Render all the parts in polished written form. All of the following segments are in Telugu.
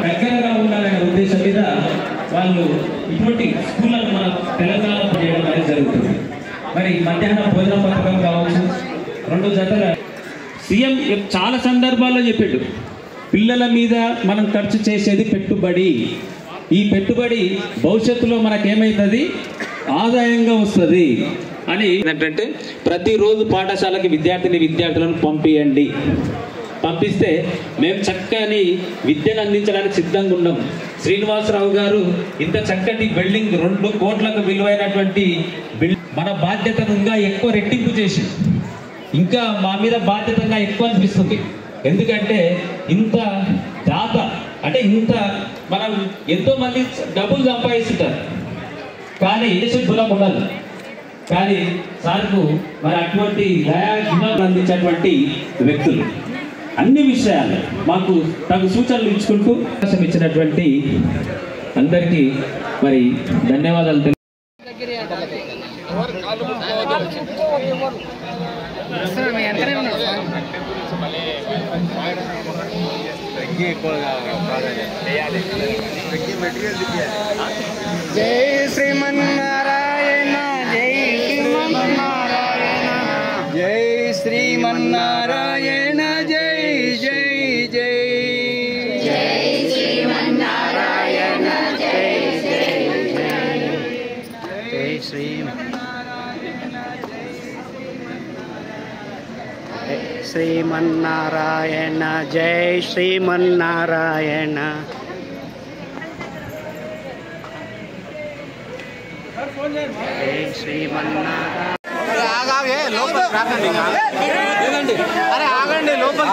దగ్గరగా ఉండాలనే ఉద్దేశం మీద వాళ్ళు ఇటువంటి స్కూళ్ళను మన తెలంగాణలో చేయడం అనేది జరుగుతుంది. మరి మధ్యాహ్న భోజన పథకం కావచ్చు, 2 జతల సీఎం చాలా సందర్భాల్లో చెప్పాడు, పిల్లల మీద మనం ఖర్చు చేసేది పెట్టుబడి. ఈ పెట్టుబడి భవిష్యత్తులో మనకేమవుతుంది, ఆదాయంగా వస్తుంది అని. ఏంటంటే ప్రతిరోజు పాఠశాలకి విద్యార్థులను పంపిస్తే మేము చక్కని విద్యను అందించడానికి సిద్ధంగా ఉన్నాం. శ్రీనివాసరావు గారు ఇంత చక్కటి బిల్డింగ్ 2 కోట్లకు విలువైనటువంటి మన బాధ్యతను ఇంకా ఎక్కువ రెట్టింపు చేసి, ఇంకా మా మీద బాధ్యతగా ఎక్కువ అనిపిస్తుంది. ఎందుకంటే ఇంత దాత అంటే ఇంత మనం ఎంతో మంది డబ్బులు సంపాదిస్తుంటారు, కానీ గుణం ఉండదు. కానీ సార్కు మరి అటువంటి దయాగుణాలు అందించేటువంటి వ్యక్తులు అన్ని విషయాలు మాకు తగు సూచనలు ఇచ్చుకుంటూ అవకాశం ఇచ్చినటువంటి అందరికీ మరి ధన్యవాదాలు. జై శ్రీమన్నారాయణ, జై శ్రీమన్నారాయణ, జై శ్రీమన్నారాయణ, జై జై జై జై శ్రీమన్నారాయణ, జై జై జై జై శ్రీమన్నారాయణ, జై శ్రీమన్నారాయణ. జై శ్రీమన్నారాయణ. అరే ఆగండి, లోపల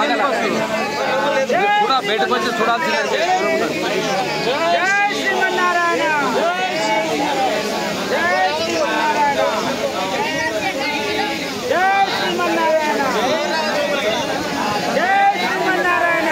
బయటకు వచ్చి చూడాల్సిందే. జై శ్రీమన్నారాయణ, జై శ్రీమన్నారాయణ, జై శ్రీమన్నారాయణ, జై శ్రీమన్నారాయణ,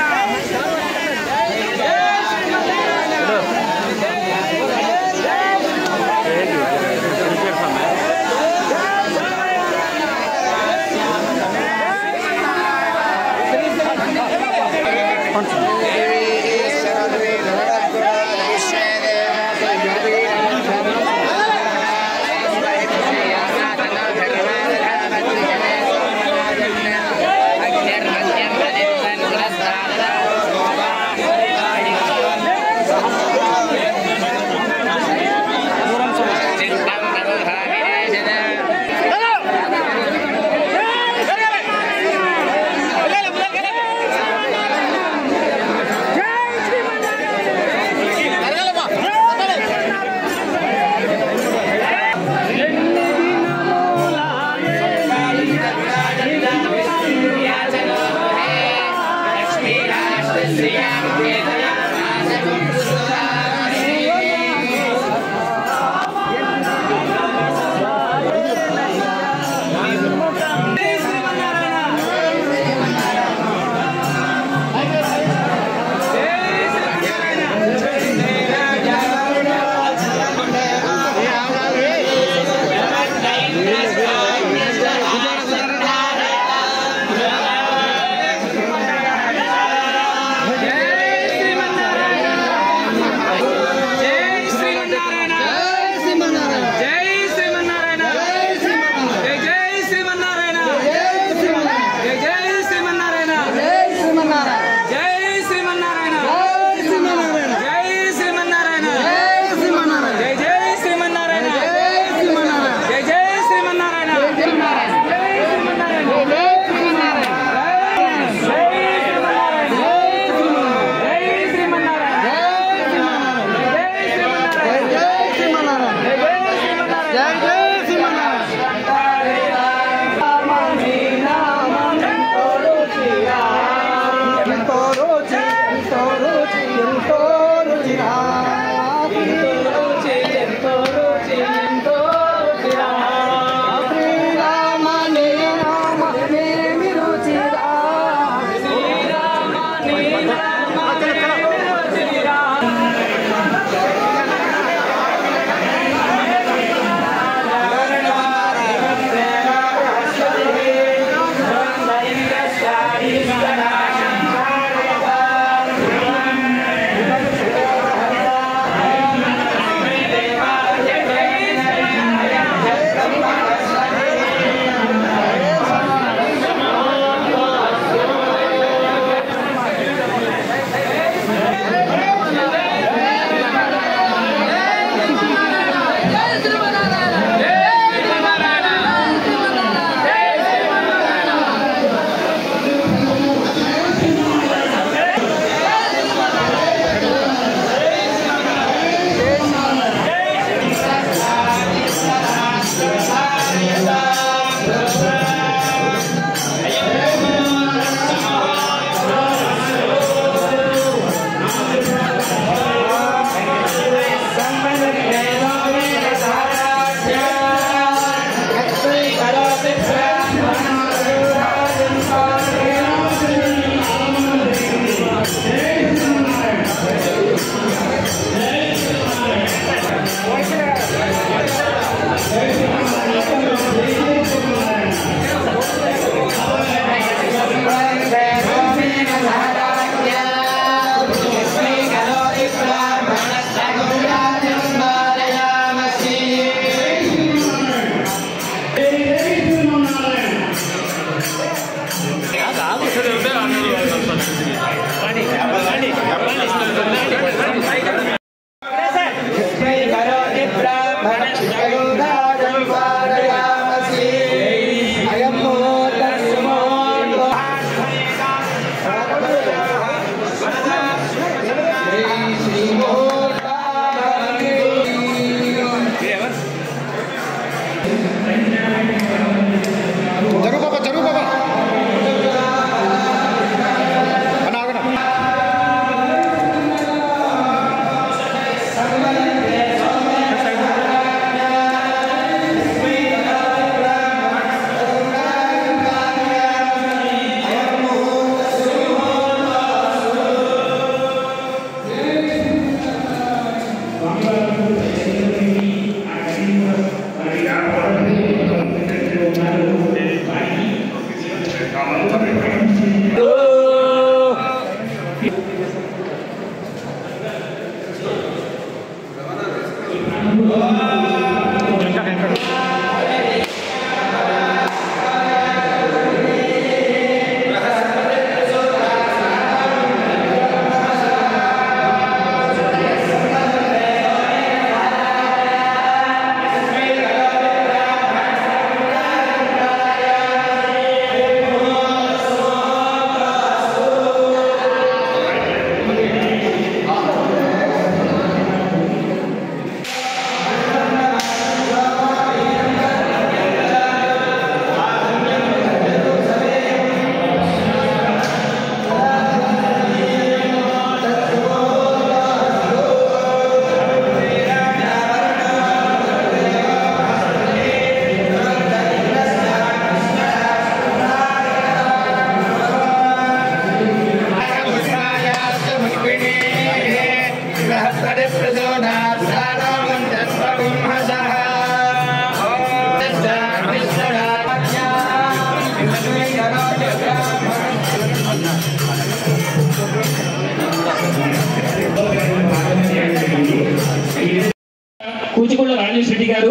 కూచికొండ రాజేష్ రెడ్డి గారు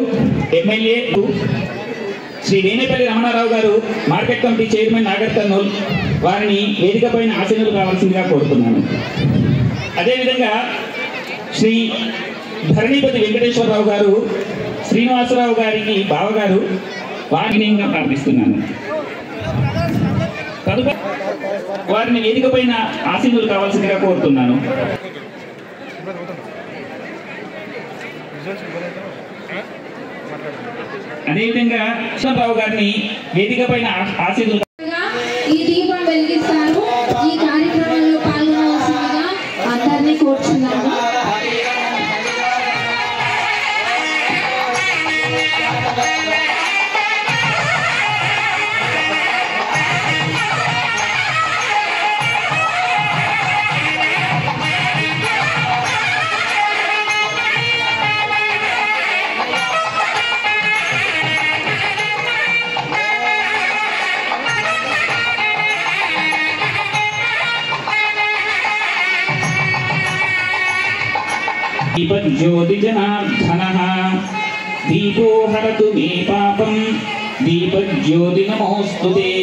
ఎమ్మెల్యే, శ్రీ వేనేపల్లి రమణారావు గారు market committee chairman Nagar Kurnool వారిని వేదికపైన ఆశీనులు కావాల్సిందిగా కోరుతున్నాను. అదేవిధంగా శ్రీ ధరణిపతి వెంకటేశ్వరరావు గారు శ్రీనివాసరావు గారికి బావగారు వారిని ప్రార్థిస్తున్నాను. తదుపరి వారిని వేదికపైన ఆశీనులు కావాల్సిందిగా కోరుతున్నాను. అదేవిధంగా కృష్ణరావు గారిని వేదిక పైన ఆశీర్వాదాలు ఈ దీపం వెలిగిస్తారు. ఈ కార్యక్రమంలో పాల్గొనవలసిందిగా అందరినీ కోరుచున్నాను. దీపజ్యోతిజనార్దనః దీపో హరతు మే పాపం దీపజ్యోతి నమోస్తుతే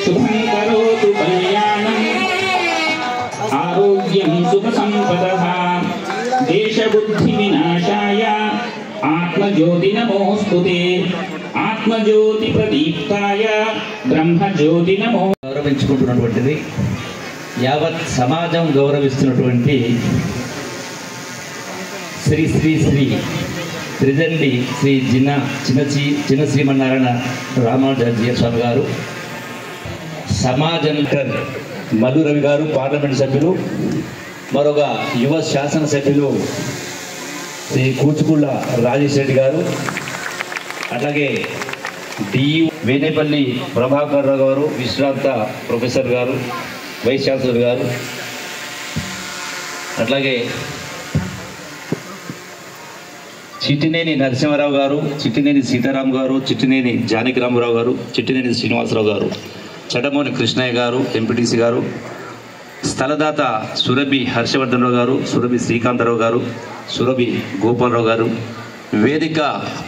శుభం కరోతు కళ్యాణం ఆరోగ్యం సుఖ సంపదః దేశబుద్ధి వినాశాయ ఆత్మజ్యోతి నమోస్తుతే ఆత్మజ్యోతి ప్రదీప్తాయ బ్రహ్మజ్యోతి నమో. గౌరవించుకుంటున్నటువంటిది యావత్ సమాజం గౌరవిస్తున్నటువంటి శ్రీ శ్రీ శ్రీ త్రిదండి శ్రీ చిన్న శ్రీమన్నారాయణ రామానుజాచార్య స్వామి గారు, సమాజం మధు రవి గారు పార్లమెంట్ సభ్యులు, మరొక యువ శాసనసభ్యులు శ్రీ కూచుకుళ్ళ రాజేష్ రెడ్డి గారు, అట్లాగే డియు వేనేపల్లి ప్రభాకర్ రావు గారు, విశ్రాంత ప్రొఫెసర్ గారు, వైస్ ఛాన్సలర్ గారు, అట్లాగే చిట్టినేని నరసింహారావు గారు, చిట్టినేని సీతారాం గారు, చిట్టినేని జానకిరామరావు గారు, చిట్టినేని శ్రీనివాసరావు గారు, చడమోని కృష్ణయ్య గారు, ఎంపీటీసీ గారు, స్థలదాత సురభి హర్షవర్ధనరావు గారు, సురభి శ్రీకాంతరావు గారు, సురభి గోపాలరావు గారు, వేదిక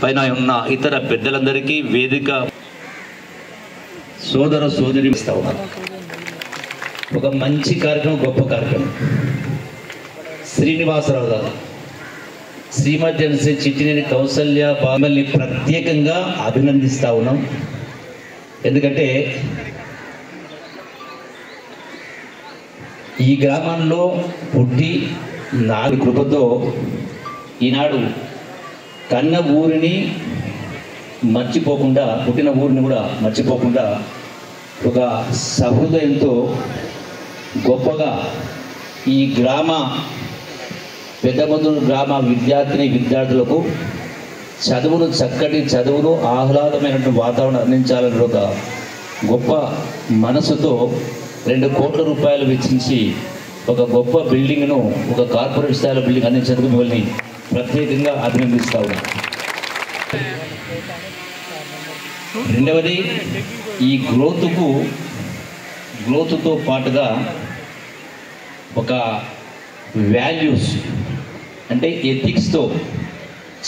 పైన ఉన్న ఇతర పెద్దలందరికీ, వేదిక సోదర సోదరి ఇస్తా ఉన్నారు. ఒక మంచి కార్యక్రమం, గొప్ప కార్యక్రమం. శ్రీనివాసరావు గారు, శ్రీమతి చిట్టినేని కౌసల్య బామల్ని ప్రత్యేకంగా అభినందిస్తా ఉన్నాం. ఎందుకంటే ఈ గ్రామంలో పుట్టి నాలుగు కృపతో ఈనాడు కన్న ఊరిని మర్చిపోకుండా, పుట్టిన ఊరిని కూడా మర్చిపోకుండా ఒక సహృదయంతో గొప్పగా ఈ గ్రామ పెద్దమొదలు గ్రామ విద్యార్థులకు చక్కటి చదువును ఆహ్లాదమైనటువంటి వాతావరణం అందించాలని ఒక గొప్ప మనసుతో 2 కోట్ల రూపాయలు వెచ్చించి ఒక గొప్ప బిల్డింగ్ను, ఒక కార్పొరేట్ స్థాయిలో బిల్డింగ్ అందించేందుకు మిమ్మల్ని ప్రత్యేకంగా అభినందిస్తా ఉన్నాను. రెండవది, ఈ గ్రోత్తో పాటుగా ఒక వాల్యూస్ అంటే ఎథిక్స్తో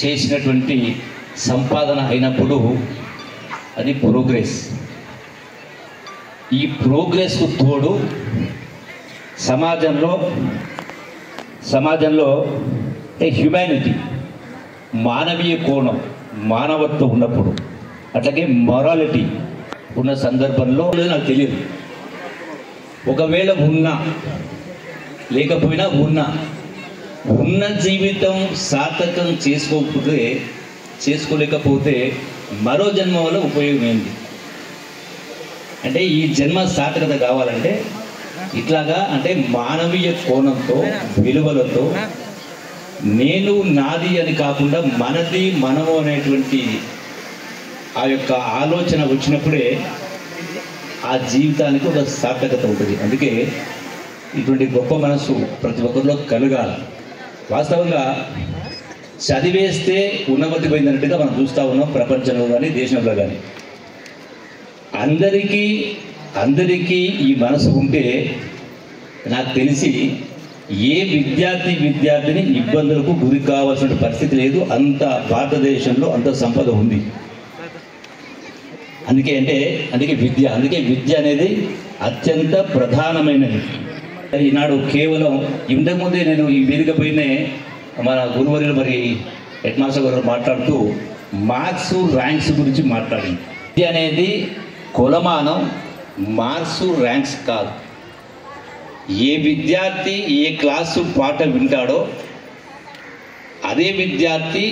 చేసినటువంటి సంపాదన అయినప్పుడు అది ప్రోగ్రెస్. ఈ ప్రోగ్రెస్కు తోడు సమాజంలో హ్యుమానిటీ, మానవీయ కోణం, మానవత్వం ఉన్నప్పుడు, అట్లాగే మొరాలిటీ ఉన్న సందర్భంలో నాకు తెలియదు. ఒకవేళ లేకపోయినా ఉన్న జీవితం సార్థకం చేసుకోలేకపోతే మరో జన్మ వల్ల ఉపయోగం ఏంటి? అంటే ఈ జన్మ సార్థకత కావాలంటే ఇట్లాగా, అంటే మానవీయ కోణంతో, విలువలతో, నేను నాది అని కాకుండా మనది మనము అనేటువంటి ఆ యొక్క ఆలోచన వచ్చినప్పుడే ఆ జీవితానికి ఒక సార్థకత ఉంటుంది. అందుకే ఇటువంటి గొప్ప మనసు ప్రతి ఒక్కరిలో కలగాలి. వాస్తవంగా చదివేస్తే ఉన్నతి పోయిందన్నట్టుగా మనం చూస్తూ ఉన్నాం ప్రపంచంలో కానీ దేశంలో కానీ. అందరికీ ఈ మనసు ఉంటే నాకు తెలిసి ఏ విద్యార్థిని ఇబ్బందులకు గురి కావాల్సిన పరిస్థితి లేదు. అంత భారతదేశంలో అంత సంపద ఉంది. అందుకే విద్య అనేది అత్యంత ప్రధానమైనది. ఈనాడు కేవలం ఇంతకుముందే నేను ఈ వేదిక పైనే మన గురువర్యులు హెడ్ మాస్టర్ గారు మాట్లాడుతూ మార్క్స్ ర్యాంక్స్ గురించి మాట్లాడింది. విద్య అనేది కొలమానం, మార్క్స్ ర్యాంక్స్ కాదు. ఏ విద్యార్థి ఏ క్లాసు పాఠ వింటాడో అదే విద్యార్థి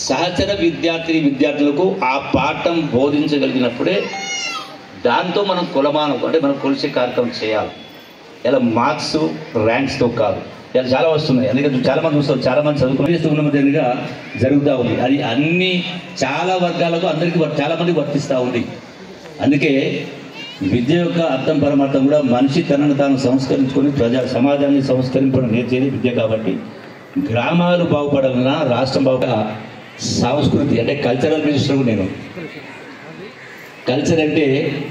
సహచర విద్యార్థులకు ఆ పాఠం బోధించగలిగినప్పుడే దాంతో మనం కొలమానం, అంటే మనం కొలిసే కార్యక్రమం చేయాలి. ఇలా మార్క్స్ ర్యాంక్స్తో కాదు. ఇలా చాలా వస్తున్నాయి. అందుకని చాలామంది చూస్తారు, చాలామంది ఉన్నదిగా జరుగుతూ ఉంది. అది చాలా వర్గాలకు చాలామందికి వర్తిస్తూ ఉంది. అందుకే విద్య యొక్క అర్థం పరమార్థం కూడా మనిషి తనను తాను సంస్కరించుకొని సమాజాన్ని సంస్కరింపడం నేర్చేది విద్య. కాబట్టి గ్రామాలు బాగుపడాలన్నా, రాష్ట్రం సంస్కృతి అంటే కల్చరల్ మినిస్టర్ నేను. కల్చర్ అంటే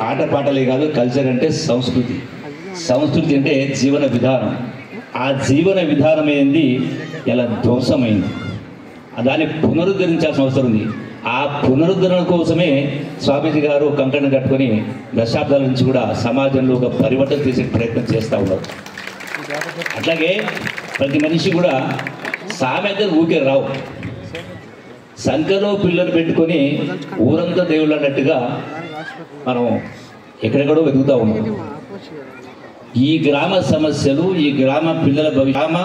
ఆటపాటలే కాదు, కల్చర్ అంటే సంస్కృతి అంటే జీవన విధానం. ఆ జీవన విధానం ఏంది ఇలా ధ్వంసమైంది. దాన్ని పునరుద్ధరించాల్సిన అవసరం ఉంది. ఆ పునరుద్ధరణ కోసమే స్వామీజీ గారు కంకణం కట్టుకొని దశాబ్దాల నుంచి కూడా సమాజంలో ఒక పరివర్తన చేసే ప్రయత్నం చేస్తూ ఉన్నారు. అట్లాగే ప్రతి మనిషి కూడా సామెతలు ఊకే రావు. సంఖ్యలో పిల్లలు పెట్టుకొని ఊరంతా దేవుళ్ళు అన్నట్టుగా మనం ఎక్కడెక్కడో వెతుకుతూ ఉన్నాం. ఈ గ్రామ సమస్యలు, ఈ గ్రామ పిల్లల గ్రామ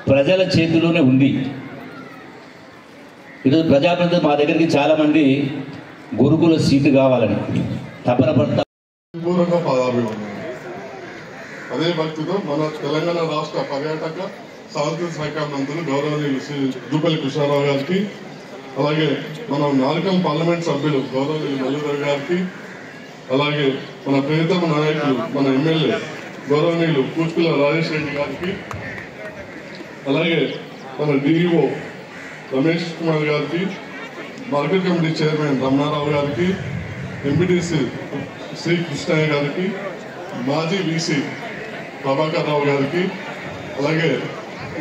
ప్రజల చేతిలోనే ఉంది. ఈరోజు ప్రజాప్రతినిధులు మా దగ్గరికి చాలామంది గురుకుల సీటు కావాలని తపన పడతా. అదే భక్తితో మన తెలంగాణ రాష్ట్ర పర్యాటక సాంస్కృతిక శాఖ మంత్రులు గౌరవనీయులు శ్రీ దూపల్లి కృష్ణారావు గారికి, అలాగే మన నాలుకల్ పార్లమెంట్ సభ్యులు గౌరవనీయులు మల్లురావు గారికి, అలాగే మన ప్రియతమ నాయకులు మన ఎమ్మెల్యే గౌరవనీయులు కూచుకుల రాజేష్ రెడ్డి గారికి, అలాగే మన డిఈఓ రమేష్ కుమార్ గారికి, మార్కెట్ కమిటీ చైర్మన్ రమణారావు గారికి, ఎంపీటీసీ శ్రీ కృష్ణయ్య గారికి, మాజీ వీసీ ప్రభాకర్ రావు గారికి, అలాగే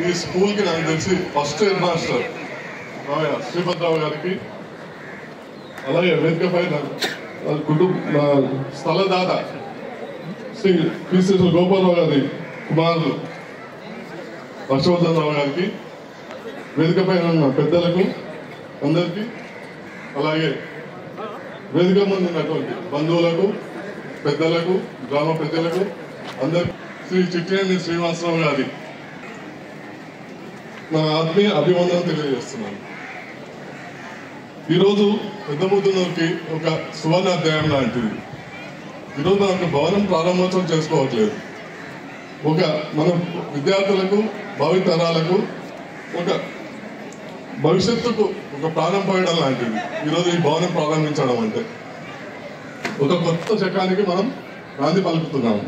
ఈ స్కూల్కి నాకు తెలిసి ఫస్ట్ హెడ్ మాస్టర్ శ్రీపతిరావు గారికి, అలాగే వేదిక పైన స్థలదాత శ్రీ పిసి గోపాలరావు గారి కుమారులు హర్షవర్ధన్ రావు గారికి, వేదిక పైన ఉన్న పెద్దలకు అందరికీ, అలాగే వేదిక ముందు ఉన్నటువంటి బంధువులకు, పెద్దలకు, గ్రామ పెద్దలకు అందరికీ శ్రీ చిట్టినేని శ్రీనివాసరావు గారి నా ఆత్మీయ అభివందనం తెలియజేస్తున్నాను. ఈరోజు పెద్దముద్దునూరుకి ఒక సువర్ణాధ్యాయం లాంటిది. ఈరోజు మనకు భవనం ప్రారంభోత్సవం చేసుకోవట్లేదు. ఒక మన విద్యార్థులకు, భావితరాలకు, ఒక భవిష్యత్తుకు ఒక ప్రాణం పోయడం లాంటిది ఈరోజు ఈ భవనం ప్రారంభించడం అంటే. ఒక కొత్త శకానికి మనం నాంది పలుకుతున్నాము.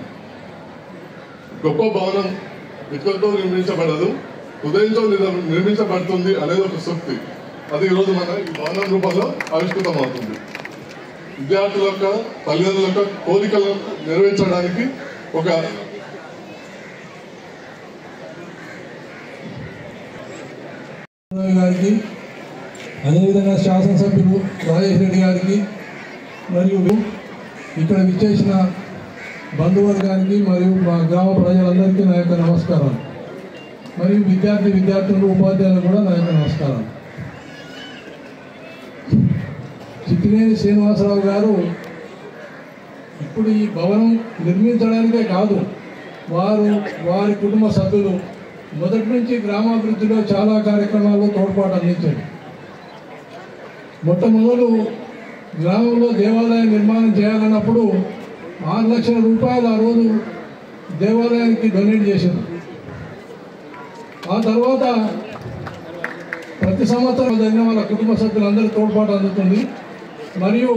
గొప్ప భవనం ఇక్కడితో నిర్మించబడదు, హృదయంతో నిర్మించబడుతుంది అనేది ఒక సూక్తి. అది ఈరోజు మన ఈ భవనం రూపంలో ఆవిష్కృతం అవుతుంది. విద్యార్థుల యొక్క, తల్లిదండ్రుల యొక్క కోరికలను నెరవేర్చడానికి ఒక గారికి, అదేవిధంగా శాసనసభ్యులు రాజేష్ రెడ్డి గారికి, మరియు ఇక్కడ విచ్చేసిన బంధువర్గానికి మరియు మా గ్రామ ప్రజలందరికీ నా యొక్క నమస్కారం. మరియు విద్యార్థులు, ఉపాధ్యాయులకు కూడా నా యొక్క నమస్కారం. చిట్టినేని శ్రీనివాసరావు గారు ఇప్పుడు ఈ భవనం నిర్మించడానికే కాదు, వారి కుటుంబ సభ్యులు మొదటి నుంచి గ్రామాభివృద్ధిలో చాలా కార్యక్రమాల్లో తోడ్పాటు అందించారు. మొట్టమొదలు గ్రామంలో దేవాలయం నిర్మాణం చేయాలన్నప్పుడు 6 లక్షల రూపాయలు ఆ రోజు దేవాలయానికి డొనేట్ చేశారు. ఆ తర్వాత ప్రతి సంవత్సరం జరిగిన వాళ్ళ కుటుంబ సభ్యులందరూ తోడ్పాటు అందుతుంది. మరియు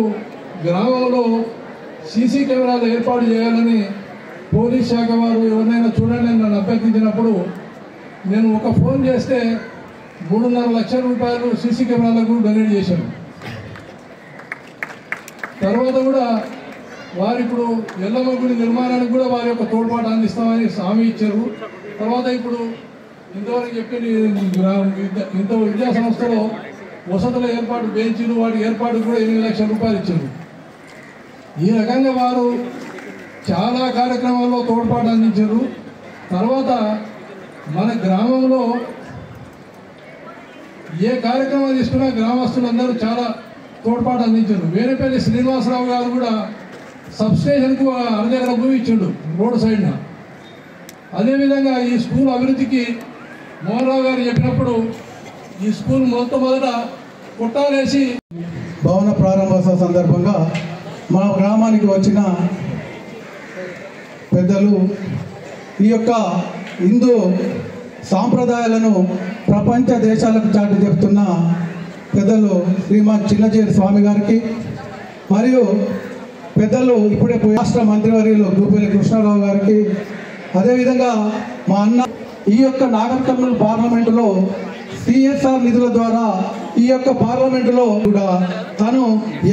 గ్రామంలో సీసీ కెమెరాలు ఏర్పాటు చేయాలని పోలీస్ శాఖ వారు ఎవరినైనా చూడండి అని నన్ను అభ్యర్థించినప్పుడు నేను ఒక ఫోన్ చేస్తే 3.5 లక్షల రూపాయలు సీసీ కెమెరాలకు డొనేట్ చేశాను. తర్వాత కూడా వారు ఇప్పుడు ఎల్లమ్మ గుడి నిర్మాణానికి కూడా వారి యొక్క తోడ్పాటు అందిస్తామని హామీ ఇచ్చారు. తర్వాత ఇప్పుడు ఇంతవరకు చెప్పి ఇంత విద్యా సంస్థలో వసతుల ఏర్పాటు, బెంచీలు, వాటి ఏర్పాటు కూడా 8 లక్షల రూపాయలు ఇచ్చారు. ఈ రకంగా వారు చాలా కార్యక్రమాల్లో తోడ్పాటు అందించారు. తర్వాత మన గ్రామంలో ఏ కార్యక్రమం తీసుకున్నా గ్రామస్తులందరూ చాలా తోడ్పాటు అందించారు. వేరేపల్లి శ్రీనివాసరావు గారు కూడా సబ్స్టేషన్కు అరదగర భూమి ఇచ్చాడు రోడ్డు సైడ్న. అదేవిధంగా ఈ స్కూల్ అభివృద్ధికి మోహన్ రావు గారు చెప్పినప్పుడు ఈ స్కూల్ మొదట కొట్టాలేసి భవన ప్రారంభోత్సవ సందర్భంగా మా గ్రామానికి వచ్చిన పెద్దలు ఈ యొక్క హిందూ సాంప్రదాయాలను ప్రపంచ దేశాలకు చాటి చెప్తున్న పెద్దలు శ్రీమాన్ చిన్నజీరి స్వామి గారికి, మరియు పెద్దలు ఇప్పుడే రాష్ట్ర మంత్రివర్యులు దూపల్లి కృష్ణారావు గారికి, అదేవిధంగా మా అన్న ఈ యొక్క నాగర్ కర్నూలు పార్లమెంటులో సిఎస్ఆర్ నిధుల ద్వారా ఈ యొక్క పార్లమెంటులో కూడా తను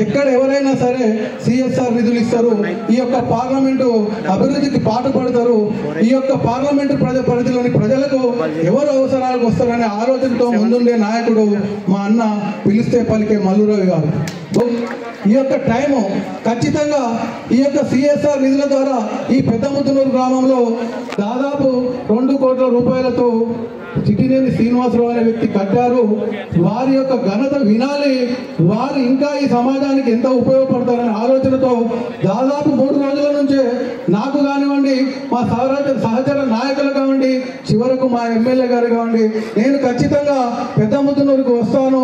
ఎక్కడ ఎవరైనా సరే సిఎస్ఆర్ నిధులు ఇస్తారు, ఈ యొక్క పార్లమెంటు అభివృద్ధికి పాటుపడతారు, ఈ యొక్క పార్లమెంటు పరిధిలోని ప్రజలకు ఎవరు అవసరాలకు వస్తారనే ఆలోచనతో ముందుండే నాయకుడు మా అన్న పిలిస్తే పలికే మల్లురావు గారు. ఈ యొక్క టైము ఖచ్చితంగా ఈ యొక్క సిఎస్ఆర్ నిధుల ద్వారా ఈ పెద్దముద్దునూరు గ్రామంలో దాదాపు 2 కోట్ల రూపాయలతో చిట్టినేని శ్రీనివాసరావు అనే వ్యక్తి కట్టారు. వారి యొక్క ఘనత వినాలి, వారు ఇంకా ఈ సమాజానికి ఎంత ఉపయోగపడతారనే ఆలోచనతో దాదాపు 3 రోజుల నుంచే నాకు కానివ్వండి, మా సహచర నాయకులు కానివ్వండి, చివరకు మా ఎమ్మెల్యే గారు కానివ్వండి, నేను ఖచ్చితంగా పెద్దముద్దునూరుకు వస్తాను,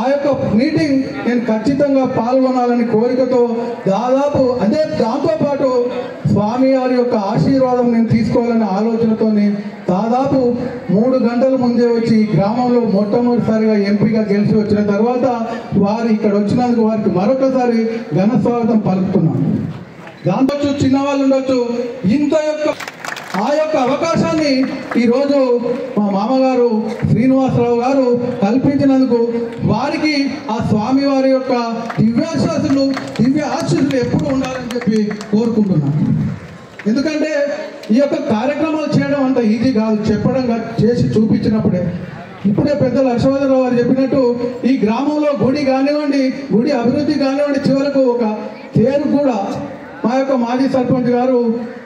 ఆ యొక్క మీటింగ్ నేను ఖచ్చితంగా పాల్గొనాలని కోరికతో దాదాపు అదే దాంతోపాటు స్వామి వారి యొక్క ఆశీర్వాదం నేను తీసుకోవాలనే ఆలోచనతో దాదాపు 3 గంటల ముందే వచ్చి గ్రామంలో మొట్టమొదటిసారిగా ఎంపీగా గెలిచి వచ్చిన తర్వాత వారు ఇక్కడ వచ్చినందుకు వారికి మరొకసారి ఘన స్వాగతం పలుకుతున్నాను. దాంతో చిన్నవాళ్ళు ఉండొచ్చు, ఇంత యొక్క ఆ యొక్క అవకాశాన్ని ఈరోజు మా మామగారు శ్రీనివాసరావు గారు కల్పించినందుకు వారికి ఆ స్వామి వారి యొక్క దివ్య ఆశీస్సులు ఎప్పుడు ఉండాలని చెప్పి కోరుకుంటున్నాను. ఎందుకంటే ఈ యొక్క కార్యక్రమాలు చేయడం అంత ఈజీ కాదు, చెప్పడం చేసి చూపించినప్పుడే. ఇప్పుడే పెద్దలు హర్షవర్ధనరావు గారు చెప్పినట్టు ఈ గ్రామంలో గుడి కానివ్వండి, గుడి అభివృద్ధి కానివ్వండి, చివరకు ఒక తేరు కూడా మా యొక్క మాజీ సర్పంచ్ గారు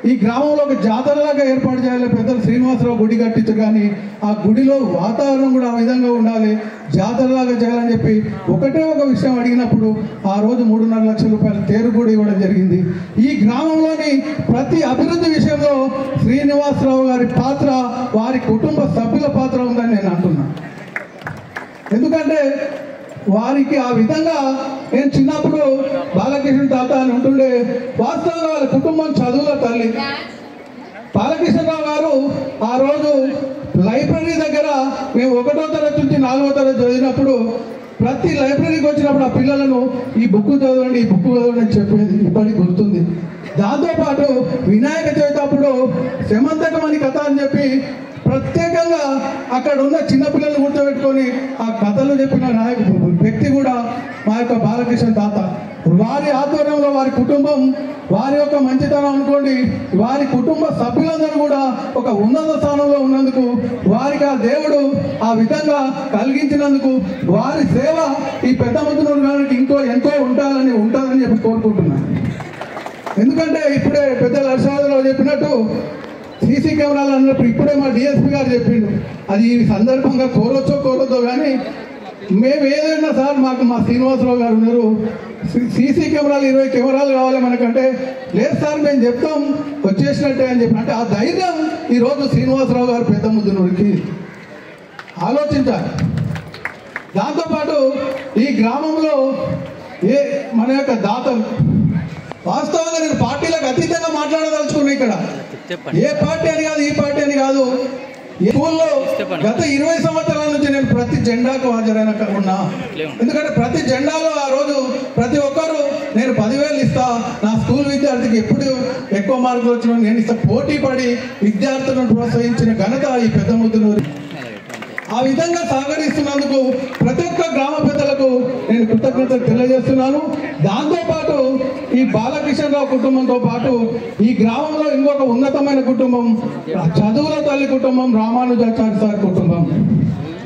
ఈ గ్రామంలో ఒక జాతరలాగా ఏర్పాటు చేయాలి, పెద్దలు శ్రీనివాసరావు గుడి కట్టించారు, కానీ ఆ గుడిలో వాతావరణం కూడా ఆ విధంగా ఉండాలి, జాతరలాగా చేయాలని చెప్పి ఒకటే ఒక విషయం అడిగినప్పుడు ఆ రోజు 3.5 లక్షల రూపాయల తేరు కూడా ఇవ్వడం జరిగింది. ఈ గ్రామంలోని ప్రతి అభివృద్ధి విషయంలో శ్రీనివాసరావు గారి పాత్ర, వారి కుటుంబ సభ్యుల పాత్ర ఉందని నేను అంటున్నాను. ఎందుకంటే వారికి ఆ విధంగా నేను చిన్నప్పుడు బాలకృష్ణ తాత అని ఉంటుండే, వాస్తవంగా వాళ్ళ కుటుంబం చదువుల తల్లి. బాలకృష్ణరావు గారు ఆ రోజు లైబ్రరీ దగ్గర మేము 1వ తరగతి నుంచి 4వ తరగతి చదివినప్పుడు ప్రతి లైబ్రరీకి వచ్చినప్పుడు ఆ పిల్లలను ఈ బుక్ చదవండి, ఈ బుక్ చదవండి అని చెప్పేది ఇప్పటికి గుర్తుంది. దాంతోపాటు వినాయక చవితి అప్పుడు శమంతకమణి కథ అని చెప్పి ప్రత్యేకంగా అక్కడ ఉన్న చిన్నపిల్లలు కూర్చోబెట్టుకొని ఆ కథలు చెప్పిన వ్యక్తి కూడా మా యొక్క బాలకృష్ణ తాత. వారి ఆధ్వర్యంలో వారి కుటుంబం, వారి యొక్క మంచితనం అనుకోండి, వారి కుటుంబ సభ్యులందరూ కూడా ఒక ఉన్నత స్థానంలో ఉన్నందుకు, వారికి ఆ దేవుడు ఆ విధంగా కలిగించినందుకు వారి సేవ ఈ పెద్దముద్దునూరు గారికి ఎంతో ఉంటుందని చెప్పి కోరుకుంటున్నాను. ఎందుకంటే ఇప్పుడే పెద్దలు హర్షవర్ధనరావు చెప్పినట్టు సీసీ కెమెరాలు అన్నప్పుడు ఇప్పుడే మా డిఎస్పీ గారు చెప్పిండు, అది ఈ సందర్భంగా కోరొద్దో కానీ మేము ఏదైనా సార్ మాకు మా శ్రీనివాసరావు గారు ఉన్నారు, సీసీ కెమెరాలు 20 కెమెరాలు కావాలి మనకంటే, లేదు సార్ మేము చెప్తాం వచ్చేసినట్టే అని చెప్పి. అంటే ఆ ధైర్యం ఈరోజు శ్రీనివాసరావు గారు పెద్దముద్దునూరికి ఆలోచించాలి. దాంతోపాటు ఈ గ్రామంలో మన యొక్క దాతలు వాస్తవంగా నేను పార్టీలకు అతీతంగా మాట్లాడదలుచుకున్నా. ఇక్కడ ఏ పార్టీ అని కాదు, ఈ పార్టీ అని కాదు, స్కూల్లో గత 20 సంవత్సరాల నుంచి నేను ప్రతి జెండాకు హాజరైన ఉన్నా. ఎందుకంటే ప్రతి జెండాలో ఆ రోజు ప్రతి ఒక్కరు నేను 10,000 ఇస్తా, నా స్కూల్ విద్యార్థికి ఎప్పుడు ఎక్కువ మార్కులు వచ్చినా నేను ఇస్తా, పోటీ పడి విద్యార్థులను ప్రోత్సహించిన ఘనత ఈ పెద్దముద్దునూరు. ఆ విధంగా సహకరిస్తున్నందుకు ప్రతి ఒక్క గ్రామ పెద్దలకు నేను కృతజ్ఞతలు తెలియజేస్తున్నాను. దాంతోపాటు ఈ బాలకృష్ణరావు కుటుంబంతో పాటు ఈ గ్రామంలో ఇంకొక ఉన్నతమైన కుటుంబం, చదువుల తల్లి కుటుంబం, రామానుజాచార్య సార్ కుటుంబం.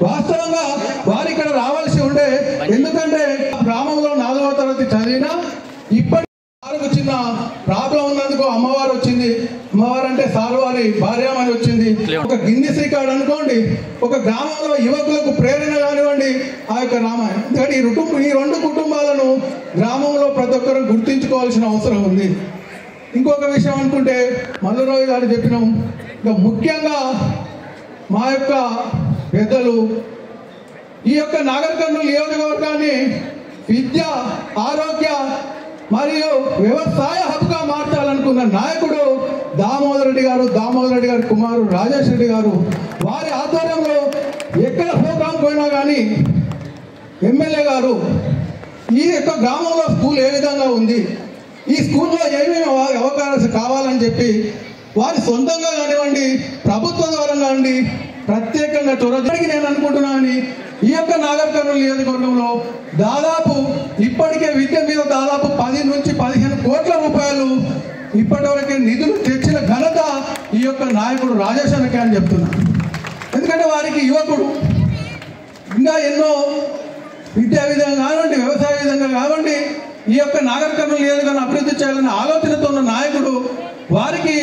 వాస్తవంగా వారు ఇక్కడ రావాల్సి ఉండే, ఎందుకంటే గ్రామంలో 4వ తరగతి చదివినా ఇప్పటి వారికి చిన్న ప్రాబ్లం ఉన్నందుకు అమ్మవారు వచ్చింది. అమ్మవారు అంటే సార్వారి భార్యమని వచ్చింది. ఒక గిన్నిస్ రికార్డ్ అనుకోండి, ఒక గ్రామంలో యువకులకు ప్రేరణ కానివ్వండి ఆ యొక్క రామాయణం. ఎందుకంటే ఈ 2 కుటుంబాలను గ్రామంలో ప్రతి ఒక్కరు గుర్తించుకోవాల్సిన అవసరం ఉంది. ఇంకొక విషయం అనుకుంటే మల్లురావు గారు చెప్పినాం, ఇంకా ముఖ్యంగా మా యొక్క పెద్దలు ఈ యొక్క నాగర్ కర్నూలు నియోజకవర్గాన్ని విద్య, ఆరోగ్య మరియు వ్యవసాయ హబ్గా మార్చాలనుకున్న నాయకుడు దామోదర్ రెడ్డి గారు కుమారుడు రాజేష్ రెడ్డి గారు. వారి ఆధ్వర్యంలో ఎక్కడ ప్రోగ్రాం పోయినా కానీ ఎమ్మెల్యే గారు ఈ యొక్క గ్రామంలో స్కూల్ ఏ విధంగా ఉంది, ఈ స్కూల్లో ఏమేమి అవకాశాలు కావాలని చెప్పి వారి సొంతంగా కానివ్వండి, ప్రభుత్వం ద్వారా కానివ్వండి ప్రత్యేకంగా చొరవకి నేను అనుకుంటున్నాను. ఈ యొక్క నాగర్ కర్నూలు నియోజకవర్గంలో దాదాపు ఇప్పటికే విద్య మీద దాదాపు 10 నుంచి 15 కోట్ల రూపాయలు ఇప్పటివరకే నిధులు తెచ్చిన ఘనత ఈ యొక్క నాయకుడు రాజేష్ అన్నకే అని చెప్తున్నా. ఎందుకంటే వారికి యువకుడు ఇంకా ఎన్నో విద్యా విధంగా కానివ్వండి, వ్యవసాయ విధంగా కానివ్వండి, ఈ యొక్క నాగర్ కర్నూలు నియోజకవర్గాన్ని అభివృద్ధి చేయాలనే ఆలోచనతో ఉన్న నాయకుడు. వారికి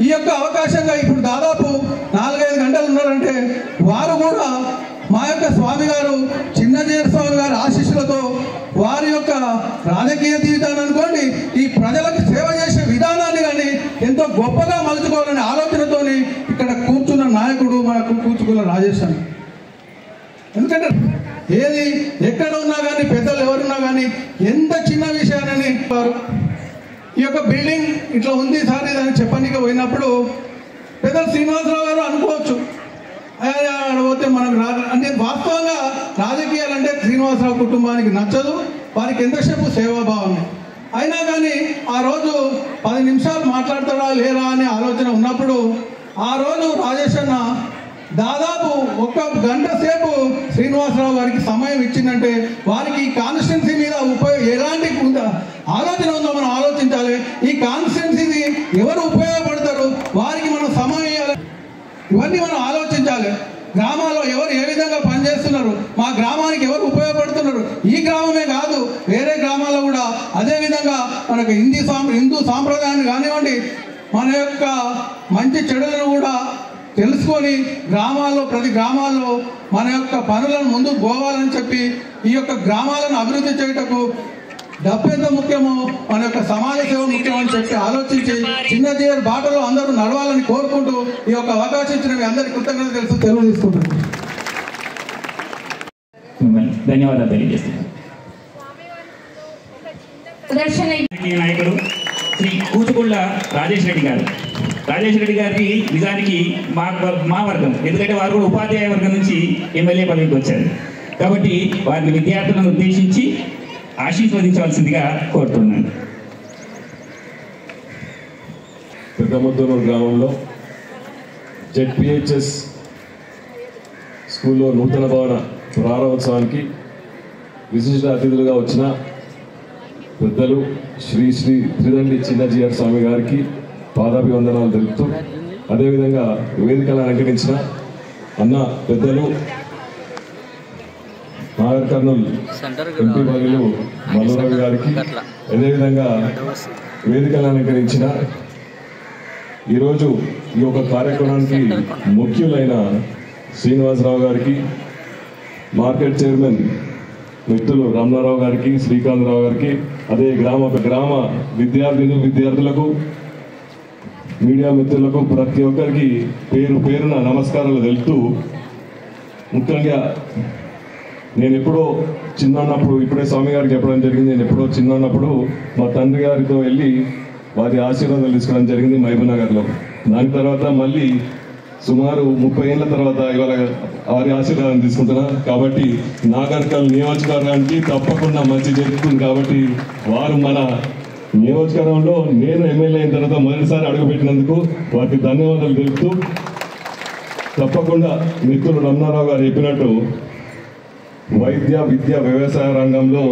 ఈ యొక్క అవకాశంగా ఇప్పుడు దాదాపు 4-5 గంటలు ఉన్నారంటే వారు కూడా మా యొక్క స్వామి గారు చిన్నజీయర్ స్వామి గారి ఆశీస్సులతో వారి యొక్క రాజకీయ జీవితాన్ని అనుకోండి, ఈ ప్రజలకు సేవ చేసే విధానాన్ని కానీ ఎంతో గొప్పగా మలుచుకోవాలనే ఆలోచనతోని ఇక్కడ కూర్చున్న నాయకుడు మనకు కూర్చుకున్న రాజేష్ అన్న. ఎందుకంటే ఏది ఎక్కడ ఉన్నా కానీ పెద్దలు ఎవరున్నా కానీ ఎంత చిన్న విషయాన్ని వారు ఈ యొక్క బిల్డింగ్ ఇట్లా ఉంది సార్ ఇదని చెప్పడానికి పోయినప్పుడు పెద్దలు శ్రీనివాసరావు గారు అనుకోవచ్చు పోతే మనకు అంటే వాస్తవంగా రాజకీయాలు అంటే శ్రీనివాసరావు కుటుంబానికి నచ్చదు, వారికి ఎంతసేపు సేవాభావం. అయినా కానీ ఆ రోజు 10 నిమిషాలు మాట్లాడతాడా లేరా అనే ఆలోచన ఉన్నప్పుడు ఆ రోజు రాజేష్ అన్న దాదాపు 1 గంట సేపు శ్రీనివాసరావు గారికి సమయం ఇచ్చిందంటే వారికి ఈ కాన్స్టిట్యున్సీ మీద ఎలాంటి ఆలోచన ఉందో మనం ఆలోచించాలి. ఈ కాన్స్టిట్యున్సీని ఎవరు ఉపయోగపడతారు, వారికి మనం సమయం ఇవ్వాలి, ఇవన్నీ మనం ఆలోచించాలి. గ్రామాల్లో ఎవరు ఏ విధంగా పనిచేస్తున్నారు, మా గ్రామానికి ఎవరు ఉపయోగపడుతున్నారు, ఈ గ్రామమే కాదు వేరే గ్రామాల్లో కూడా అదేవిధంగా మనకు హిందూ సాంప్రదాయాన్ని కానివ్వండి, మన యొక్క మంచి చెడులను కూడా తెలుసుకొని గ్రామాల్లో ప్రతి గ్రామాల్లో మన యొక్క పనులను ముందుకు పోవాలని చెప్పి ఈ యొక్క గ్రామాలను అభివృద్ధి చేయటకు డబ్బు ఎంత ముఖ్యమో మన యొక్క సమాజ సేవ ముఖ్యమని చెప్పి ఆలోచించి చిన్నజీయర్ బాటలో అందరూ నడవాలని కోరుకుంటూ ఈ యొక్క అవకాశం ఇచ్చిన మీ అందరికీ కృతజ్ఞతలు తెలుసు తెలియజేసుకుంటున్నాను. ధన్యవాదాలు తెలియజేస్తున్నాను. నాయకుడు శ్రీ కూచుకుళ్ళ రాజేష్ రెడ్డి గారు. రాజేష్ రెడ్డి గారికి నిజానికి మా వర్గం, ఎందుకంటే వారు కూడా ఉపాధ్యాయ వర్గం నుంచి ఎమ్మెల్యే పదవికి వచ్చారు కాబట్టి వారిని విద్యార్థులను ఉద్దేశించి ఆశీర్వదించవలసిందిగా కోరుతున్నాను. పెద్దముద్దనూరు గ్రామంలో జెడ్పిహెచ్ఎస్ స్కూల్లో నూతన భవన ప్రారంభోత్సవానికి విశిష్ట అతిథులుగా వచ్చిన పెద్దలు శ్రీ శ్రీ త్రిదండి చిన్నజీయర్ స్వామి గారికి పాదాభివందనాలు తెలుపుతూ, అదేవిధంగా వేదికలను అలంకరించిన అన్న పెద్దలు నాగర్ కర్నూలు ఎంపీ వర్యులు మల్లురవి గారికి, అదేవిధంగా వేదికలను అలంకరించిన ఈరోజు ఈ యొక్క కార్యక్రమానికి ముఖ్యులైన శ్రీనివాసరావు గారికి, మార్కెట్ చైర్మన్ మిత్రులు రమణారావు గారికి, శ్రీకాంతరావు గారికి, అదే గ్రామ విద్యార్థులకు, మీడియా మిత్రులకు ప్రతి ఒక్కరికి పేరున నమస్కారాలు తెలుపుతూ, ముఖ్యంగా నేను ఎప్పుడో చిన్నప్పుడు, ఇప్పుడే స్వామి గారికి చెప్పడం జరిగింది, నేను ఎప్పుడో చిన్నప్పుడు మా తండ్రి గారితో వెళ్ళి వారి ఆశీర్వాదాలు తీసుకోవడం జరిగింది మహబూబ్నగర్లో. దాని తర్వాత మళ్ళీ సుమారు 30 ఏళ్ళ తర్వాత ఇవాళ వారి ఆశీర్వాదం తీసుకుంటున్నా. కాబట్టి నాగర్ కర్నూలు నియోజకవర్గానికి తప్పకుండా మంచి జరుగుతుంది. కాబట్టి వారు మన నియోజకవర్గంలో నేను ఎమ్మెల్యే అయిన తర్వాత మొదటిసారి అడుగుపెట్టినందుకు వారికి ధన్యవాదాలు తెలుపుతూ, తప్పకుండా మిత్రులు రమణారావు గారు చెప్పినట్టు వైద్య విద్య వ్యవసాయ రంగంలో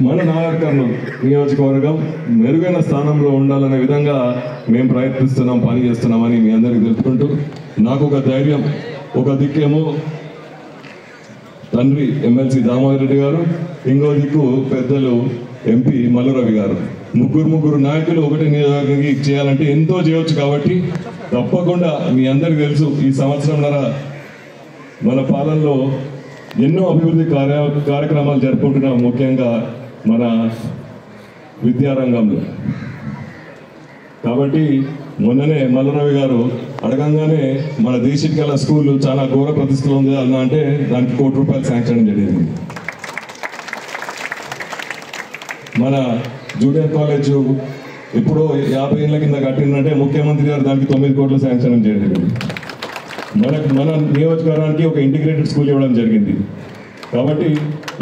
మన నాగర్ కర్నూలు నియోజకవర్గం మెరుగైన స్థానంలో ఉండాలనే విధంగా మేము ప్రయత్నిస్తున్నాం, పని చేస్తున్నామని మీ అందరికీ తెలుపుకుంటూ, నాకు ఒక ధైర్యం, ఒక దిక్కేమో తండ్రి ఎమ్మెల్సీ దామోదర్ రెడ్డి గారు, ఇంకో దిక్కు పెద్దలు ఎంపీ మల్లురవి గారు, ముగ్గురు నాయకులు ఒకటి నియోజకవర్గానికి చేయాలంటే ఎంతో చేయవచ్చు. కాబట్టి తప్పకుండా మీ అందరికీ తెలుసు, ఈ సంవత్సరంన్నర మన పాలనలో ఎన్నో అభివృద్ధి కార్యక్రమాలు జరుపుకుంటున్నాం, ముఖ్యంగా మన విద్యారంగంలో. కాబట్టి మొన్ననే మల్లురవి గారు అడగంగానే మన దేశికల స్కూల్ చాలా ఘోర ప్రతిష్టలో ఉంది అన్న అంటే దానికి ₹1 కోటి శాంక్షన్ జరిగింది. మన జూనియర్ కాలేజ్ ఎప్పుడో 50 ఏళ్ళ కింద కట్టిందంటే ముఖ్యమంత్రి గారు దానికి 9 కోట్ల శాంక్షన్ జరిగింది. మన నియోజకవర్గానికి ఒక ఇంటిగ్రేటెడ్ స్కూల్ ఇవ్వడం జరిగింది. కాబట్టి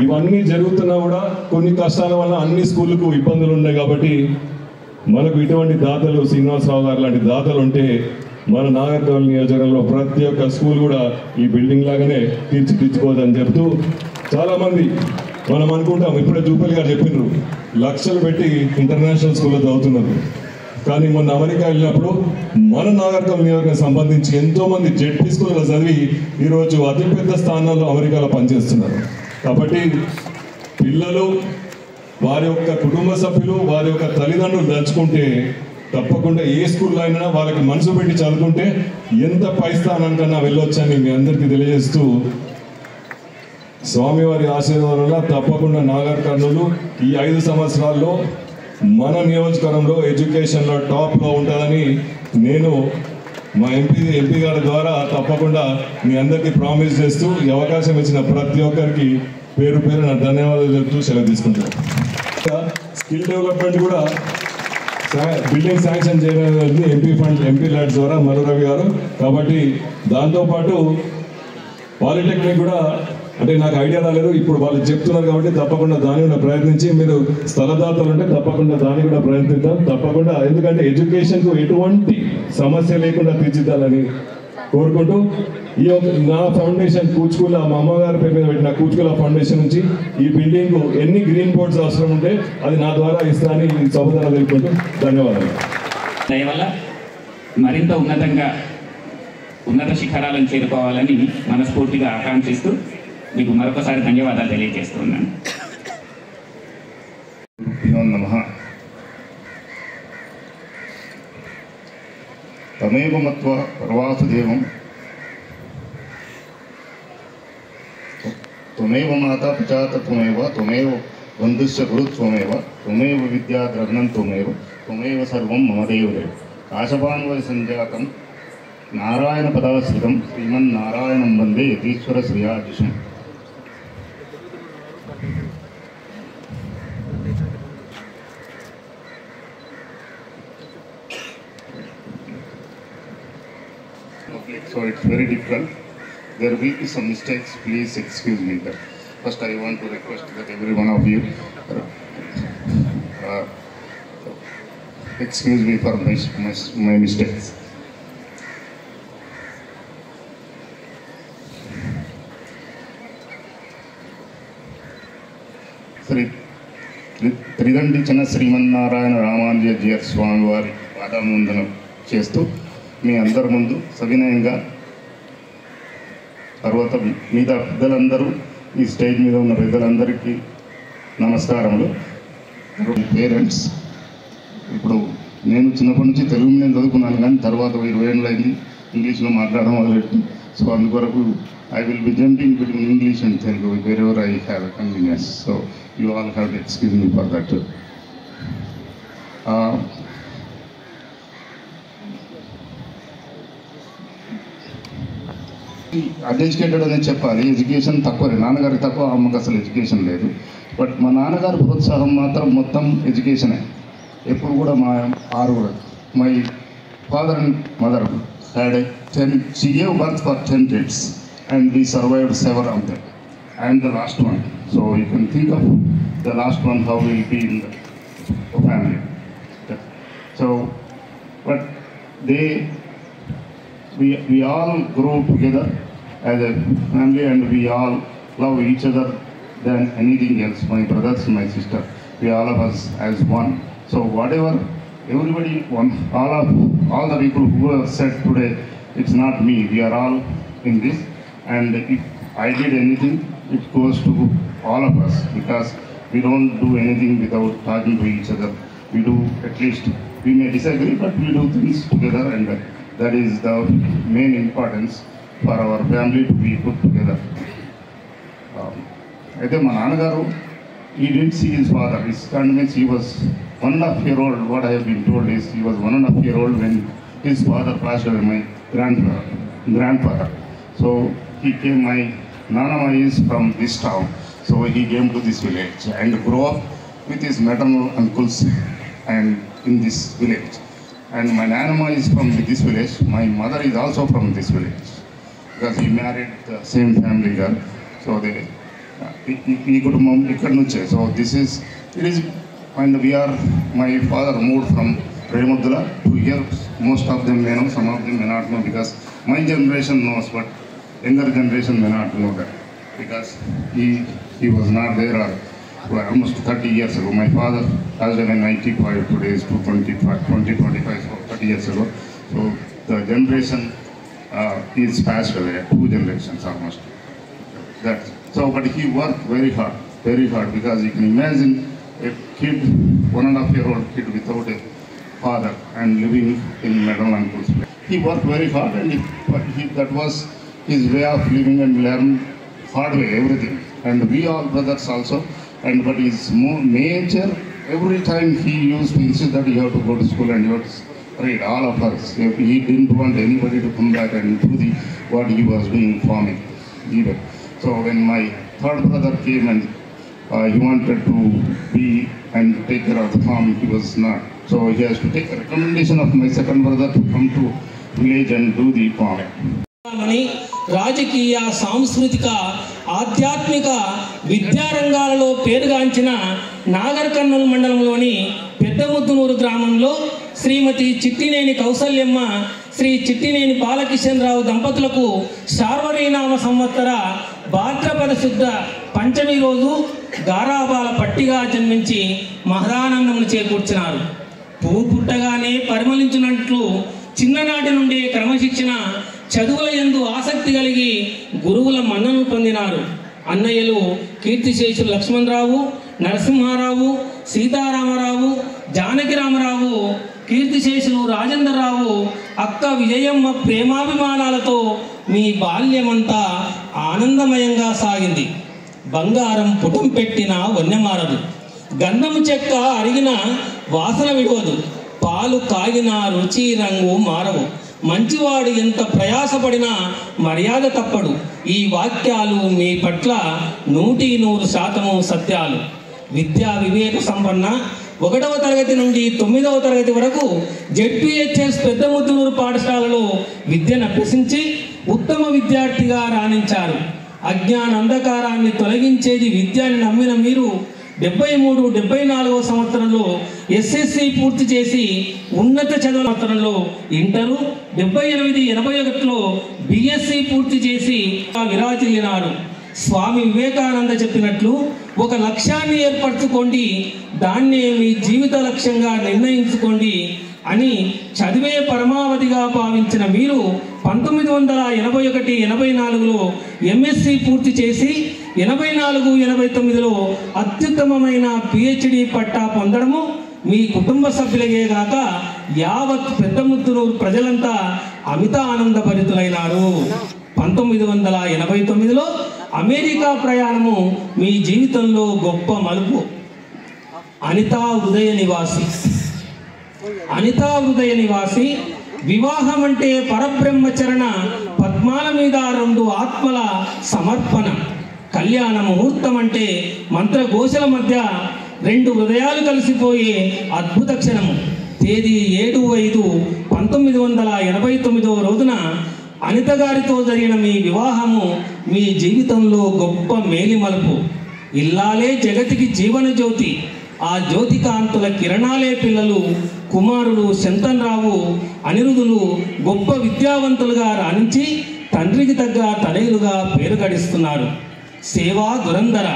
ఇవన్నీ జరుగుతున్నా కూడా కొన్ని కష్టాల వల్ల అన్ని స్కూళ్ళకు ఇబ్బందులు ఉన్నాయి. కాబట్టి మనకు ఇటువంటి దాతలు శ్రీనివాసరావు గారు లాంటి దాతలు ఉంటే మన నాగర్కర్నూలు నియోజకవర్గంలో ప్రతి ఒక్క స్కూల్ కూడా ఈ బిల్డింగ్ లాగానే తీర్చిదిద్దుకోవద్దని చెప్తూ చాలామంది మనం అనుకుంటాం, ఇప్పుడే జూపల్లి గారు చెప్పినారు, లక్షలు పెట్టి ఇంటర్నేషనల్ స్కూల్లో చదువుతున్నారు. కానీ మొన్న అమెరికా వెళ్ళినప్పుడు మన నాగర్కర్నూలు నియోజకవర్గం సంబంధించి ఎంతోమంది జెడ్పీ స్కూల్లో చదివి ఈరోజు అతిపెద్ద స్థానాల్లో అమెరికాలో పనిచేస్తున్నారు. కాబట్టి పిల్లలు వారి యొక్క కుటుంబ సభ్యులు వారి యొక్క తల్లిదండ్రులు తలుచుకుంటే తప్పకుండా ఏ స్కూల్లో అయినా వాళ్ళకి మనసు పెట్టి చదువుకుంటే ఎంత పై స్థానానికన్నా వెళ్ళొచ్చని మీ అందరికీ తెలియజేస్తూ స్వామివారి ఆశీర్వాదం వల్ల తప్పకుండా నాగర్కర్నూలు ఈ 5 సంవత్సరాల్లో మన నియోజకవర్గంలో ఎడ్యుకేషన్లో టాప్లో ఉంటుందని నేను మా ఎంపీ గారి ద్వారా తప్పకుండా మీ అందరికీ ప్రామిస్ చేస్తూ ఈ అవకాశం ఇచ్చిన ప్రతి ఒక్కరికి పేరు నా ధన్యవాదాలు చెప్తూ సెలవు తీసుకుంటాను. స్కిల్ డెవలప్మెంట్ కూడా బిల్డింగ్ శాంక్షన్ చేయడం ఎంపీ ల్యాడ్స్ ద్వారా మల్లు రవి గారు. కాబట్టి దాంతోపాటు పాలిటెక్నిక్ కూడా అంటే నాకు ఐడియా రాలేదు, ఇప్పుడు వాళ్ళు చెప్తున్నారు కాబట్టి తప్పకుండా దాన్ని కూడా ప్రయత్నించి, మీరు స్థలదాతలు అంటే తప్పకుండా దాన్ని కూడా ప్రయత్నిద్దాం తప్పకుండా. ఎందుకంటే ఎడ్యుకేషన్కు ఎటువంటి సమస్య లేకుండా తీర్చిద్దాలని కోరుకుంటూ ఈ నా ఫౌండేషన్ కూచుకుల మా అమ్మగారి పేరు మీద పెట్టిన కూచుకుల ఫౌండేషన్ నుంచి ఈ బిల్డింగ్ ఎన్ని గ్రీన్ బోర్డ్స్ అవసరం ఉంటే అది నా ద్వారా ఇస్తానని ఈ సభ తెలుపుకుంటూ ధన్యవాదాలు. దయవల్ల మరింత ఉన్నత శిఖరాలను చేరుకోవాలని మనస్ఫూర్తిగా ఆకాంక్షిస్తూ మీకు మరొకసారి ధన్యవాదాలు తెలియజేస్తున్నాను. తమేవ మత్వా పరవాసుదేవం త్వమేవ మాతా పితా త్వమేవ త్వమేవ బంధుశ్చ గురుత్వమేవ త్వమేవ విద్యా ద్రవ్ణం త్వమేవ సర్వం మమ దేవదేవ ఆశపాన్వయ సంజాతం నారాయణ పదాశ్రితం శ్రీమన్నారాయణం వందే యతీశ్వర శ్రీయాజుషం. So it's very difficult. There will be some mistakes. Please excuse me. First, I want to request that every one of you excuse me for my mistakes. Tridandi చిన్న శ్రీమన్నారాయణ రామానుజ జీయర్ స్వామి వారి పాదావందనం చేస్తూ మీ అందరి ముందు సవినయంగా, తర్వాత మిగతా పెద్దలందరూ ఈ స్టేజ్ మీద ఉన్న పెద్దలందరికీ నమస్కారములు. పేరెంట్స్, ఇప్పుడు నేను చిన్నప్పటి నుంచి తెలుగు మీడియం చదువుకున్నాను, కానీ తర్వాత 20 ఏళ్ళు అయింది ఇంగ్లీష్లో మాట్లాడడం మొదలెట్టి. సో అందుకొరకు I will be jumping between English and Telugu wherever I have a convenience. So you all have to excuse me for that. Uneducated అనేది చెప్పాలి. ఎడ్యుకేషన్ తక్కువ, నాన్నగారికి తక్కువ, అమ్మకి అసలు ఎడ్యుకేషన్ లేదు. బట్ మా నాన్నగారి ప్రోత్సాహం మాత్రం మొత్తం ఎడ్యుకేషనే. ఎప్పుడు కూడా మా ఆరుగురు, my father and mother had 10, she gave birth for 10 kids and we survived 7 of them and the last one. So you can think of the last one how will be in the family. So but we all grow together as a family and we all love each other than anything else. My brothers, my sister, we all of us as one. So whatever everybody, all the people who have said today, it's not me, we are all in this, and if I did anything, it goes to all of us, because we don't do anything without talking to each other. We do, at least we may disagree, but we do things together, and that is the main importance for our family to be put together. Aithe ma nannagaru, he didn't see his father. His means he was 1.5 years old. What I have been told is he was 1.5 years old when his father passed away, my grandfather. So he came, my Nanama is from this town, so he came to this village and grew up with his maternal uncles and in this village. And my Nanama is from this village. My mother is also from this village because he married the same family girl. So they he could mom ikkad nunche. So this is it is, and we are, my father moved from Premudra. To hear, most of them may know, some of them may not know, because my generation knows, but younger generation may not know that, because he was not there almost 30 years ago. My father passed away in 95, today is 2025, so 30 years ago. So the generation is passed away, 2 generations almost. So, but he worked very hard, because you can imagine a kid, 1.5-year-old kid without a father and living in Madam Uncle's place. He worked very hard, and that was his way of living, and learn hard way everything. And we all brothers also. But his nature, every time he used to insist that you have to go to school and you have to read, all of us. He didn't want anybody to come back and do what he was doing farming either. So when my third brother came and he wanted to be and take care of the farm, he was not. So he has to take a recommendation of my second brother to come to village and do the farming. రాజకీయ సాంస్కృతిక ఆధ్యాత్మిక విద్యారంగాలలో పేరుగాంచిన నాగర్ కర్నూలు మండలంలోని పెద్దముద్దునూరు గ్రామంలో శ్రీమతి చిట్టినేని కౌసల్యమ్మ శ్రీ చిట్టినేని బాలకిషన్రావు దంపతులకు శార్వరీనామ సంవత్సర భాద్రపద శుద్ధ పంచమి రోజు గారాబాల పట్టిగా జన్మించి మహదానందమును చేకూర్చినారు. పువ్వు పుట్టగానే పరిమళించినట్లు చిన్ననాటి నుండి క్రమశిక్షణ చదువుల యందు ఆసక్తి కలిగి గురువుల మన్ననలు పొందినారు. అన్నయ్యలు కీర్తిశేషులు లక్ష్మణరావు, నరసింహారావు, సీతారామరావు, జానకిరామరావు, కీర్తిశేషులు రాజేంద్రరావు, అక్క విజయమ్మ ప్రేమాభిమానాలతో మీ బాల్యమంతా ఆనందమయంగా సాగింది. బంగారం పుటం పెట్టిన వన్యమారదు, గంధము చెక్క అరిగిన వాసన విడవదు, పాలు కాగిన రుచి రంగు మారవు, మంచివాడు ఎంత ప్రయాసపడినా మర్యాద తప్పడు. ఈ వాక్యాలు మీ పట్ల 100% సత్యాలు. విద్యా వివేక సంపన్న 1వ తరగతి నుండి 9వ తరగతి వరకు జెడ్పీహెచ్ఎస్ పెద్దముద్దునూరు పాఠశాలలో విద్యను అభ్యసించి ఉత్తమ విద్యార్థిగా రాణించారు. అజ్ఞాన అంధకారాన్ని తొలగించేది విద్య అని నమ్మిన మీరు 73-74వ సంవత్సరంలో ఎస్ఎస్సి పూర్తి చేసి ఉన్నత చదువుల సంవత్సరంలో ఇంటరు, 78-81లో బిఎస్సి పూర్తి చేసి విరాజిల్లినారు. స్వామి వివేకానంద చెప్పినట్లు ఒక లక్ష్యాన్ని ఏర్పరచుకోండి, దాన్నే మీ జీవిత లక్ష్యంగా నిర్ణయించుకోండి అని చదివే పరమావధిగా భావించిన మీరు 1981-84లో ఎంఎస్సి పూర్తి చేసి 84-89లో అత్యుత్తమమైన పిహెచ్డి పట్టా పొందడము మీ కుటుంబ సభ్యులకే గాక యావత్ పెద్దముద్దునూరు ప్రజలంతా అమిత ఆనందభరితులైనారు. 1989లో అమెరికా ప్రయాణము మీ జీవితంలో గొప్ప మలుపు. అనితా హృదయ నివాసి వివాహం అంటే పరబ్రహ్మచరణ పద్మాల మీద 2 ఆత్మల సమర్పణ. కళ్యాణ ముహూర్తం అంటే మంత్రఘోషల మధ్య 2 హృదయాలు కలిసిపోయే అద్భుత క్షణము. తేదీ 7/5/1989 రోజున అనిత గారితో జరిగిన మీ వివాహము మీ జీవితంలో గొప్ప మేలిమలుపు. ఇల్లాలే జగతికి జీవన జ్యోతి, ఆ జ్యోతి కాంతుల కిరణాలే పిల్లలు. కుమారులు శంతన్రావు, అనిరుధులు గొప్ప విద్యావంతులుగా రాణించి తండ్రికి తగ్గ తనయులుగా పేరు గడిస్తున్నారు. సేవా దురంధర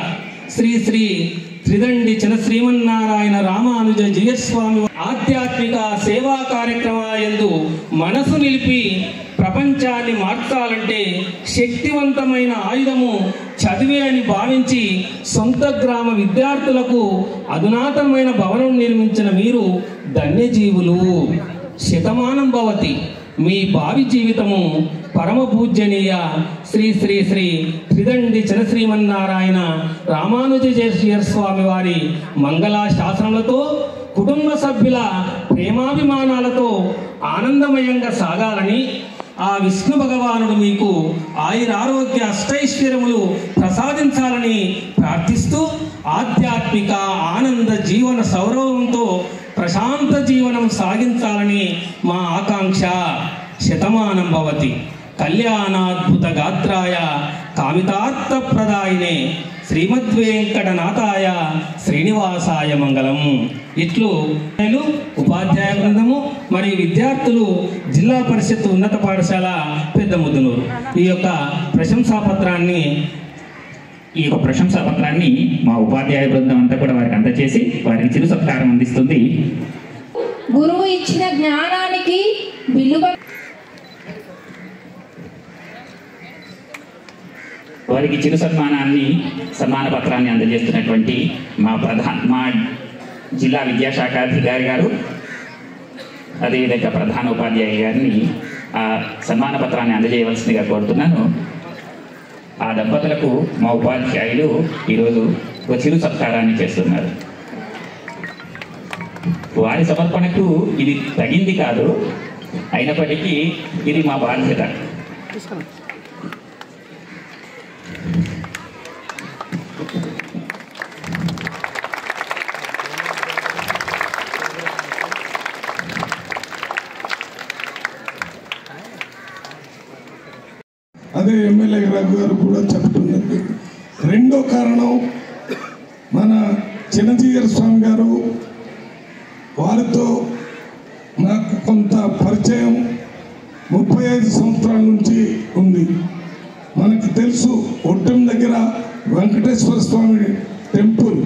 శ్రీ శ్రీ త్రిదండి శ్రీమన్నారాయణ రామానుజ జీయస్వామి ఆధ్యాత్మిక సేవా కార్యక్రమాలందు మనసు నిలిపి ప్రపంచాన్ని మార్చాలంటే శక్తివంతమైన ఆయుధము చదివే అని భావించి సొంత గ్రామ విద్యార్థులకు అధునాతనమైన భవనం నిర్మించిన మీరు ధన్యజీవులు. శతమానం భవతి. మీ భావి జీవితము పరమ పూజ్యనీయ శ్రీ శ్రీ శ్రీ త్రిదండి శ్రీమన్నారాయణ రామానుజేశ్వర స్వామి వారి మంగళ శాసనములతో కుటుంబ సభ్యుల ప్రేమాభిమానాలతో ఆనందమయంగా సాగాలని ఆ విష్ణు భగవానుడు మీకు ఆయురారోగ్య అష్టైశ్వర్యములు ప్రసాదించాలని ప్రార్థిస్తూ ఆధ్యాత్మిక ఆనంద జీవన సౌరవంతో ప్రశాంత జీవనం సాగించాలని మా ఆకాంక్ష. శతమానం భవతి. కళ్యాణాద్భుత గాత్రాయ కామితార్థ ప్రదాయినే శ్రీమద్వేంకటనాథాయ శ్రీనివాసాయ మంగళం. ఇట్లు ఉపాధ్యాయ బృందము మరియు విద్యార్థులు జిల్లా పరిషత్ ఉన్నత పాఠశాల పెద్దముద్దునూరు ఈ యొక్క ప్రశంసా పత్రాన్ని మా ఉపాధ్యాయ బృందం అంతా కూడా వారికి అందజేసి వారికి చిరు సత్కారం అందిస్తుంది. గురువు ఇచ్చిన జ్ఞానానికి విలువ వారికి చిరు సన్మాన పత్రాన్ని అందజేస్తున్నటువంటి మా జిల్లా విద్యాశాఖ అధికారి గారు అదేవిధంగా ప్రధాన ఉపాధ్యాయ గారిని ఆ సన్మాన పత్రాన్ని అందజేయవలసిందిగా కోరుతున్నాను. ఆ దంపతులకు మా ఉపాధ్యాయులు ఈరోజు ఒక చిరు సత్కారాన్ని చేస్తున్నారు. వారి సమర్పణకు ఇది తగింది కాదు, అయినప్పటికీ ఇది మా బాధ్యత. అదే ఎమ్మెల్యే రఘు గారు కూడా చెప్తున్నది. రెండో కారణం, మన చిన్నజీయర్ స్వామి గారు వారితో నాకు కొంత పరిచయం 35 సంవత్సరాల నుంచి ఉంది. మనకి తెలుసు ఒట్టం దగ్గర వెంకటేశ్వర స్వామి టెంపుల్,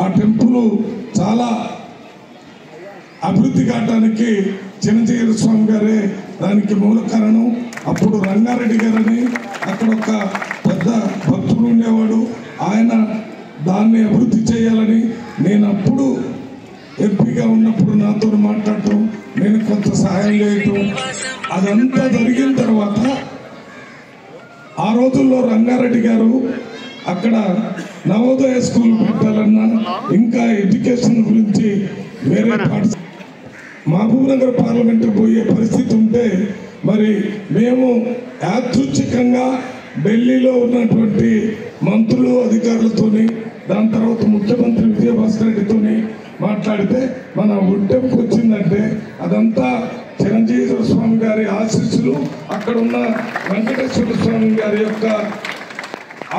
ఆ టెంపుల్ చాలా అభివృద్ధి కావడానికి చిన్నజీయర్ స్వామి గారే దానికి మూల కారణం. అప్పుడు రంగారెడ్డి గారని అక్కడ ఒక పెద్ద భక్తుడు ఉండేవాడు, ఆయన దాన్ని అభివృద్ధి చేయాలని నేను అప్పుడు ఎంపీగా ఉన్నప్పుడు నాతో మాట్లాడటం, నేను కొంత సహాయం చేయటం, అదంతా జరిగిన తర్వాత ఆ రోజుల్లో రంగారెడ్డి గారు అక్కడ నవోదయ స్కూల్ పెట్టాలన్నా ఇంకా ఎడ్యుకేషన్ గురించి వేరే మహబూబ్ నగర్ పార్లమెంట్ పోయే పరిస్థితి ఉంటే మరి మేము యాదృచ్ఛికంగా ఢిల్లీలో ఉన్నటువంటి మంత్రులు అధికారులతోని దాని తర్వాత ముఖ్యమంత్రి విజయభాస్కర్ రెడ్డితోని మాట్లాడితే మన ఒట్టెంకు వచ్చిందంటే అదంతా చిరంజీవి స్వామి గారి ఆశీస్సులు, అక్కడ ఉన్న వెంకటేశ్వర స్వామి గారి యొక్క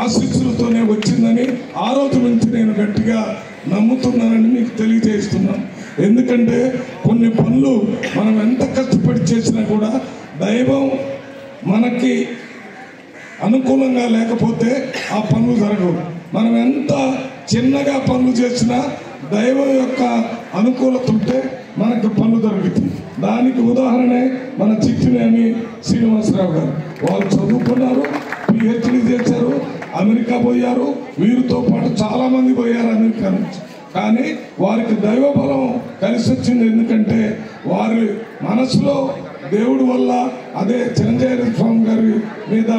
ఆశీస్సులతోనే వచ్చిందని ఆ రోజు నుంచి నేను గట్టిగా నమ్ముతున్నానని మీకు తెలియజేస్తున్నాను. ఎందుకంటే కొన్ని పనులు మనం ఎంత కష్టపడి చేసినా కూడా దైవం మనకి అనుకూలంగా లేకపోతే ఆ పనులు జరగవు. మనం ఎంత చిన్నగా పనులు చేసినా దైవం యొక్క అనుకూలత ఉంటే మనకు పనులు జరుగుతాయి. దానికి ఉదాహరణే మన చిట్టినేని శ్రీనివాసరావు గారు. వాళ్ళు చదువుకున్నారు, పిహెచ్డీ చేశారు, అమెరికా పోయారు, వీరితో పాటు చాలా మంది పోయారు అమెరికా నుంచి. కానీ వారికి దైవ బలం కలిసి వచ్చింది. ఎందుకంటే వారి మనసులో దేవుడి వల్ల అదే చిరంజీవి స్వామి గారి మీద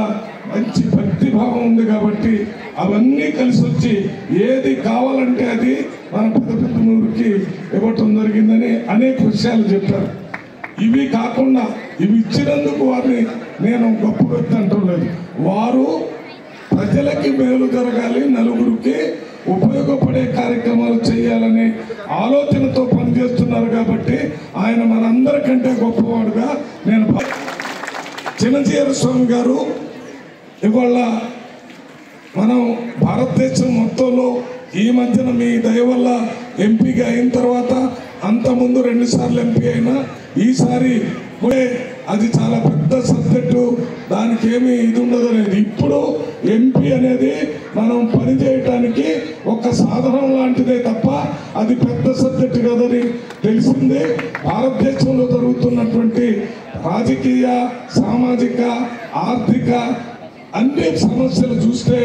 మంచి భక్తిభావం ఉంది కాబట్టి అవన్నీ కలిసి వచ్చి ఏది కావాలంటే అది మన పెద్దపెద్దనూరుకి ఇవ్వటం జరిగిందని అనేక విషయాలు చెప్పారు. ఇవి కాకుండా ఇవి ఇచ్చినందుకు వారిని నేను గొప్ప వ్యక్తి అంటలేదు. వారు ప్రజలకి మేలు జరగాలి, నలుగురికి ఉపయోగపడే కార్యక్రమాలు చేయాలనే ఆలోచనతో పనిచేస్తున్నారు కాబట్టి ఆయన మనందరికంటే గొప్పవాడుగా నేను చిన్నజీయర్ స్వామి గారు ఇవాళ మనం భారతదేశం మొత్తంలో ఈ మధ్యన మీ దయ వల్ల ఎంపీగా అయిన తర్వాత అంతకుముందు 2 సార్లు ఎంపీ అయినా ఈసారి అది చాలా పెద్ద సబ్జెక్టు, దానికి ఏమీ ఇది ఉండదు అనేది. ఇప్పుడు ఎంపీ అనేది మనం పని చేయటానికి ఒక సాధనం లాంటిదే తప్ప అది పెద్ద సబ్జెక్టు కదని తెలిసిందే. భారతదేశంలో జరుగుతున్నటువంటి రాజకీయ, సామాజిక, ఆర్థిక అన్ని సమస్యలు చూస్తే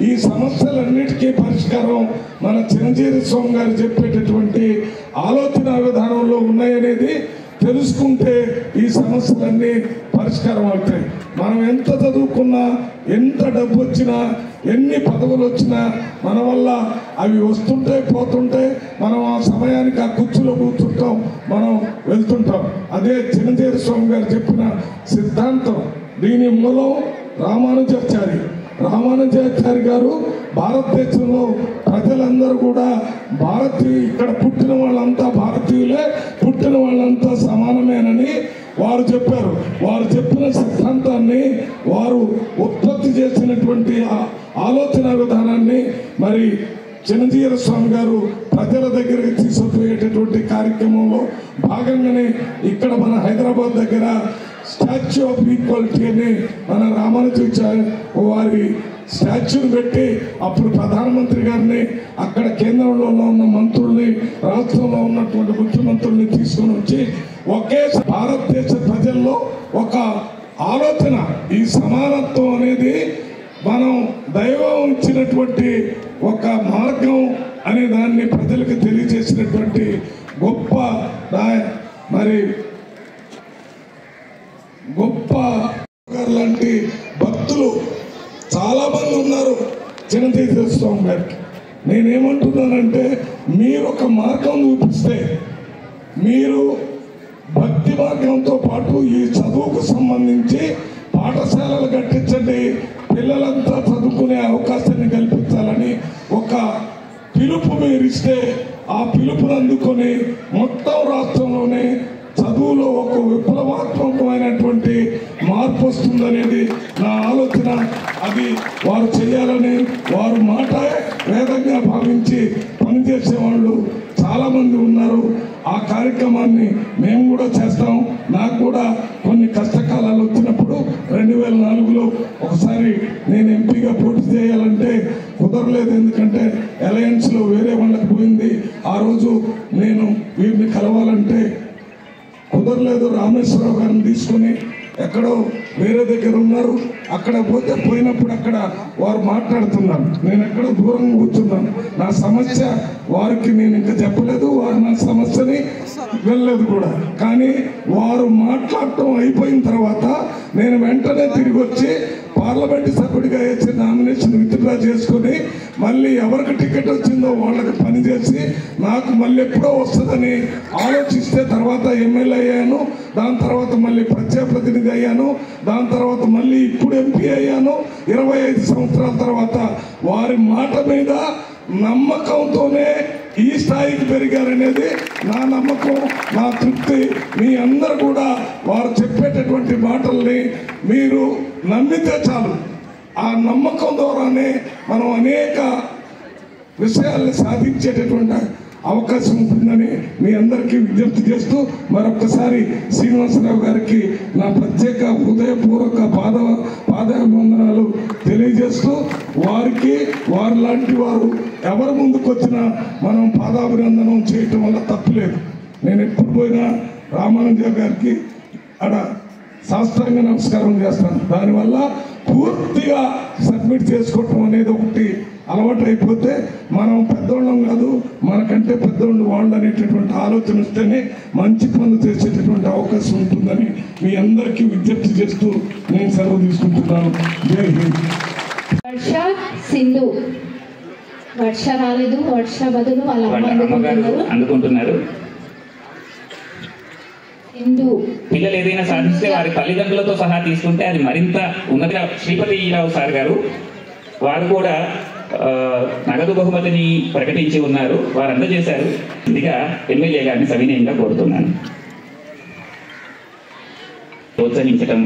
ఈ సమస్యలన్నిటికీ పరిష్కారం మన చిరంజీవి స్వామి గారు చెప్పేటటువంటి ఆలోచన విధానంలో ఉన్నాయనేది తెలుసుకుంటే ఈ సమస్యలన్నీ పరిష్కారం అవుతాయి. మనం ఎంత చదువుకున్నా, ఎంత డబ్బు వచ్చినా, ఎన్ని పదవులు వచ్చినా మన వల్ల అవి వస్తుంటే పోతుంటే మనం ఆ సమయానికి ఆ కుర్చీలో కూర్చుంటాం, మనం వెళ్తుంటాం. అదే చిరంజీవి స్వామి గారు చెప్పిన సిద్ధాంతం. దీని మూలం రామానుజాచారి గారు భారతదేశంలో ప్రజలందరూ కూడా ఇక్కడ పుట్టిన వాళ్ళంతా భారతీయులే, పుట్టిన వాళ్ళంతా సమానమేనని వారు చెప్పారు. వారు చెప్పిన సిద్ధాంతాన్ని, వారు ఉత్పత్తి చేసినటువంటి ఆలోచన విధానాన్ని మరి చిరంజీవి స్వామి గారు ప్రజల దగ్గరికి తీసుకుపోయేటటువంటి కార్యక్రమంలో భాగంగానే ఇక్కడ మన హైదరాబాద్ దగ్గర స్టాచ్యూ ఆఫ్ ఈక్వాలిటీ అని మన రామానుజాచార్య వారి స్టాచ్యూని పెట్టి అప్పుడు ప్రధానమంత్రి గారిని అక్కడ కేంద్రంలో ఉన్న మంత్రుల్ని రాష్ట్రంలో ఉన్నటువంటి ముఖ్యమంత్రుల్ని తీసుకొని వచ్చి ఒకే భారతదేశ ప్రజల్లో ఒక ఆలోచన, ఈ సమానత్వం అనేది మనం దైవం ఇచ్చినటువంటి ఒక మార్గం అనే దాన్ని ప్రజలకు తెలియజేసినటువంటి గొప్ప లాంటి భక్తులు చాలా మంది ఉన్నారు చిన్నతీర్థ స్వామి గారికి. నేనేమంటున్నానంటే మీరు ఒక మార్గం చూపిస్తే, మీరు భక్తి మార్గంతో పాటు ఈ చదువుకు సంబంధించి పాఠశాలలు కట్టించండి, పిల్లలంతా చదువుకునే అవకాశాన్ని కల్పించాలని ఒక పిలుపు మీరు ఇస్తే, ఆ పిలుపుని అందుకొని మొత్తం రాష్ట్రంలోనే చదువులో ఒక విప్లవాత్మకమైనటువంటి మార్పు వస్తుందనేది నా ఆలోచన. అది వారు చేయాలని, వారు మాట వేదంగా భావించి పనిచేసే వాళ్ళు చాలామంది ఉన్నారు. ఆ కార్యక్రమాన్ని మేము కూడా చేస్తాం. నాకు కూడా కొన్ని కష్టకాలాలు వచ్చినప్పుడు 2004లో ఒకసారి నేను ఎంపీగా పోటీ చేయాలంటే కుదరలేదు, ఎందుకంటే అలయన్స్లో వేరే వాళ్ళకి పోయింది. ఆ రోజు నేను వీరిని కలవాలంటే కుదరలేదు. రామేశ్వరరావు గారిని తీసుకొని ఎక్కడో వేరే దగ్గర ఉన్నారు, అక్కడ పోయినప్పుడు అక్కడ వారు మాట్లాడుతున్నారు, నేను ఎక్కడో దూరంగా కూర్చున్నాను. నా సమస్య వారికి నేను ఇంకా చెప్పలేదు, వారు నా సమస్యని వెళ్ళలేదు కూడా. కానీ వారు మాట్లాడటం అయిపోయిన తర్వాత నేను వెంటనే తిరిగి వచ్చి పార్లమెంటు సభ్యుడిగా వేసి నామినేషన్ విత్డ్రా చేసుకుని మళ్ళీ ఎవరికి టికెట్ వచ్చిందో వాళ్ళకి పనిచేసి నాకు మళ్ళీ ఎప్పుడో వస్తుందని ఆలోచిస్తే తర్వాత ఎమ్మెల్యే అయ్యాను, దాని తర్వాత మళ్ళీ ప్రజాప్రతినిధి అయ్యాను, దాని తర్వాత మళ్ళీ ఇప్పుడు ఎంపీ అయ్యాను. 25 సంవత్సరాల తర్వాత వారి మాట మీద నమ్మకంతోనే ఈ స్థాయికి పెరిగారనేది నా నమ్మకం, నా తృప్తి. మీ అందరూ కూడా వారు చెప్పేటటువంటి మాటల్ని మీరు నమ్మితే చాలు. ఆ నమ్మకం ద్వారానే మనం అనేక విషయాల్ని సాధించేటటువంటి అవకాశం ఉంటుందని మీ అందరికీ విజ్ఞప్తి చేస్తూ మరొకసారి శ్రీనివాసరావు గారికి నా ప్రత్యేక హృదయపూర్వక పాదాభివందనాలు తెలియజేస్తూ, వారికి వారు లాంటి వారు ఎవరి ముందుకు వచ్చినా మనం పాదాభివందనం చేయటం వల్ల తప్పులేదు. నేను ఎప్పుడు పోయినా రామానుజ గారికి అక్కడ సాష్టాంగ నమస్కారం చేస్తాను. దానివల్ల పూర్తిగా సబ్మిట్ చేసుకోవటం అనేది ఒకటి అలవాటు అయిపోతే మనం పెద్దోళ్ళం కాదు, మనకంటే పెద్దోళ్ళు వాళ్ళు అనేటటువంటి ఆలోచన వస్తేనే మంచి పనులు చేసేటటువంటి అవకాశం ఉంటుందని మీ అందరికీ విజ్ఞప్తి చేస్తూ నేను సెలవు తీసుకుంటున్నాను. జై హింద్. వర్ష సింధు. వర్ష రాలేదు, వర్ష బదులు వాళ్ళ అందుకుంటున్నారు. పిల్లలు ఏదైనా సాధిస్తే వారి తల్లిదండ్రులతో సహా తీసుకుంటే అది మరింత ఉన్నత. శ్రీపతిరావు సార్ గారు వారు కూడా నగదు బహుమతిని ప్రకటించి ఉన్నారు, వారు అందజేశారు. ఇదిగా ఎమ్మెల్యే గారిని సవినయంగా కోరుతున్నాను ప్రోత్సహించడం